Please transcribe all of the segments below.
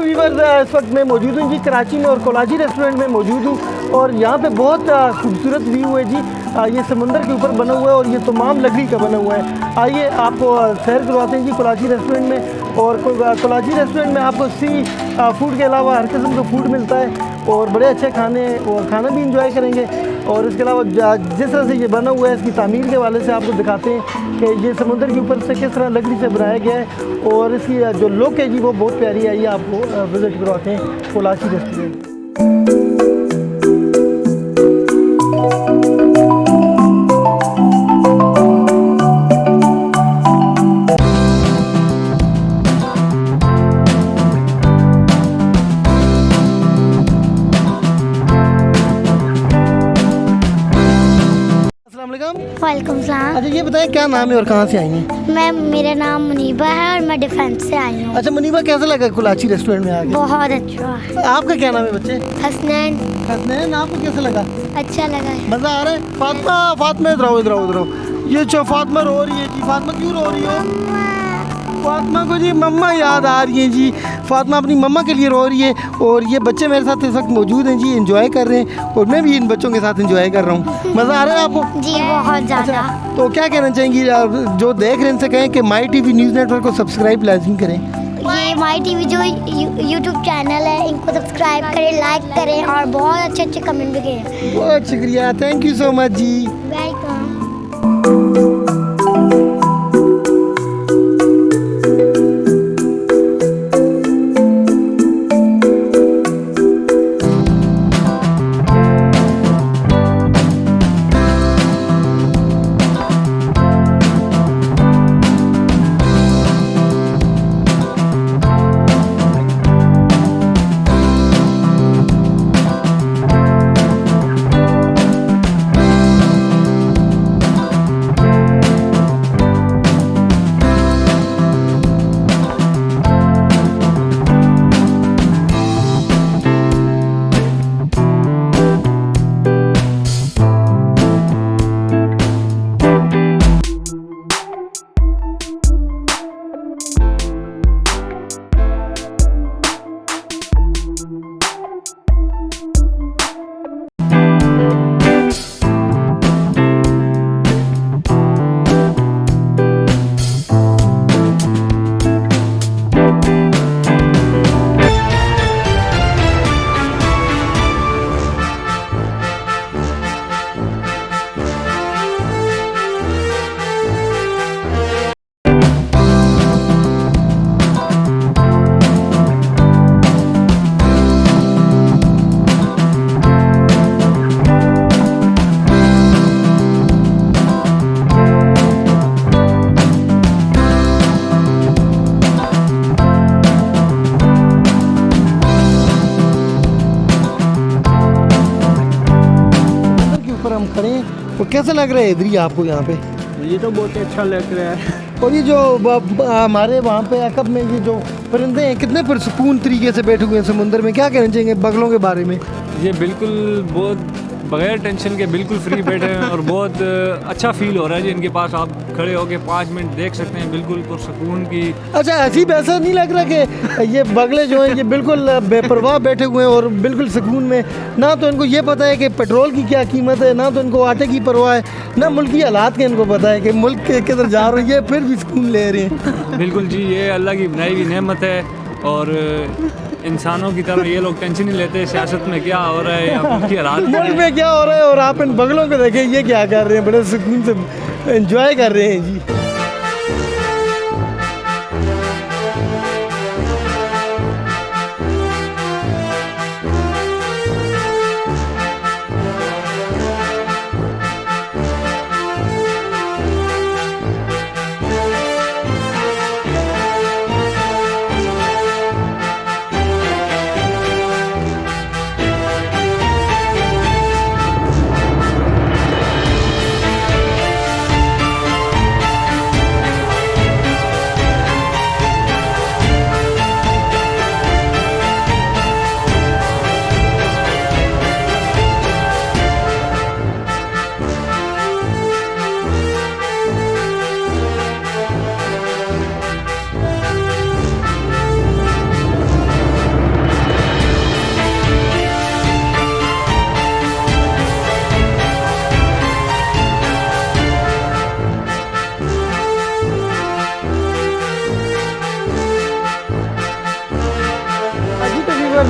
Viewers, इस वक्त मैं मौजूद हूँ जी कराची में और कोलाची रेस्टोरेंट में मौजूद हूँ और यहाँ पे बहुत खूबसूरत व्यू है जी। ये समुंदर के ऊपर बना हुआ है और ये तमाम लकड़ी का बना हुआ है। आइए आपको सैर करवाते हैं जी कोलाची रेस्टोरेंट में। और कोलाची रेस्टोरेंट में आपको सी फूड के अलावा हर किस्म का फूड मिलता है और बड़े अच्छे खाने और खाना भी इंजॉय करेंगे। और इसके अलावा जिस तरह से ये बना हुआ है इसकी तामीर के हवाले से आपको दिखाते हैं कि ये समुंदर के ऊपर से किस तरह लकड़ी से बनाया गया है और इसकी जो लुक है जी वो बहुत प्यारी है। ये आपको विज़िट करवाते हैं कोलाची रेस्टोरेंट। वालेकुम सलाम। अच्छा ये बताएं क्या नाम है और कहाँ से आई हैं? मेरा नाम मुनीबा है और मैं डिफेंस से आई हूँ। अच्छा मुनीबा, कैसा लगा कोलाची रेस्टोरेंट में आके? बहुत अच्छा। आपका क्या नाम है बच्चे? हसनैन। हसनैन, आपको कैसा लगा? अच्छा लगा है। मज़ा आ रहा है? फातिमा इधर आओ। ये जो फातिमा रो रही है जी, फातिमा क्यों रो रही हो? फातिमा को जी मम्मा याद आ रही है जी। फातिमा अपनी मम्मा के लिए रो रही है और ये बच्चे मेरे साथ इस वक्त मौजूद हैं जी, एंजॉय कर रहे हैं और मैं भी इन बच्चों के साथ एंजॉय कर रहा हूँ। मज़ा आ रहा है आपको? जी बहुत ज़्यादा। अच्छा, तो क्या कहना चाहेंगी जो देख रहे हैं इनसे कहें कि माई टीवी न्यूज़ नेटवर्क को सब्सक्राइब लाजिम करें। ये माई टीवी जो यूट्यूब चैनल है इनको सब्सक्राइब करें, लाइक करें और बहुत अच्छे अच्छे कमेंट भी करें। बहुत शुक्रिया, थैंक यू सो मच जी। वेलकम। हम खड़े हैं और कैसा लग रहा है इधर ही आपको यहाँ पे? मुझे तो बहुत अच्छा लग रहा है। और ये जो हमारे वहाँ पे अकब में ये जो परिंदे हैं कितने पुरसुकून तरीके से बैठे हुए हैं समुंदर में, क्या कहना चाहेंगे बगलों के बारे में? ये बिल्कुल बहुत बगैर टेंशन के बिल्कुल फ्री बैठे हैं और बहुत अच्छा फील हो रहा है जी। इनके पास आप खड़े होके 5 मिनट देख सकते हैं बिल्कुल पुरसुकून की। अच्छा, ऐसी ऐसा नहीं लग रहा कि ये बगले जो हैं ये बिल्कुल बेपरवाह बैठे हुए हैं और बिल्कुल सुकून में? ना तो इनको ये पता है कि पेट्रोल की क्या कीमत है, ना तो इनको आटे की परवाह है, ना मुल्क की हालात के इनको पता है कि मुल्क किधर जा रही है, फिर भी सुकून ले रहे हैं। बिल्कुल जी, ये अल्लाह की बनाई हुई नेमत है और इंसानों की तरह ये लोग टेंशन नहीं लेते सियासत में क्या हो रहा है या मुल्क की हालात मुल्क में क्या हो रहा है और आप इन बगलों को देखें ये क्या कर रहे हैं, बड़े सुकून से एंजॉय कर रहे हैं जी।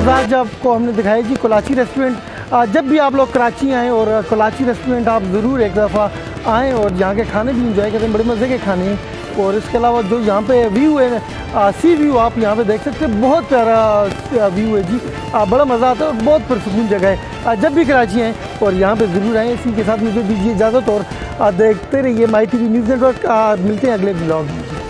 व्यूअर्स, आज आपको हमने दिखाया जी कोलाची रेस्टोरेंट। जब भी आप लोग कराची आएँ और कोलाची रेस्टोरेंट आप ज़रूर एक दफ़ा आएँ और यहाँ के खाने भी इंजॉय करें, बड़े मज़े के खाने हैं। और इसके अलावा जो यहाँ पे व्यू है, सी व्यू आप यहाँ पे देख सकते हैं, बहुत प्यारा व्यू है जी। बड़ा मज़ा आता है और बहुत पुरसकून जगह है। जब भी कराची आएँ और यहाँ पे ज़रूर आएँ। इसी के साथ मुझे दीजिए इजाज़त और देखते रहिए माई TV न्यूज़ नेटवर्क। मिलते हैं अगले ब्लॉग में।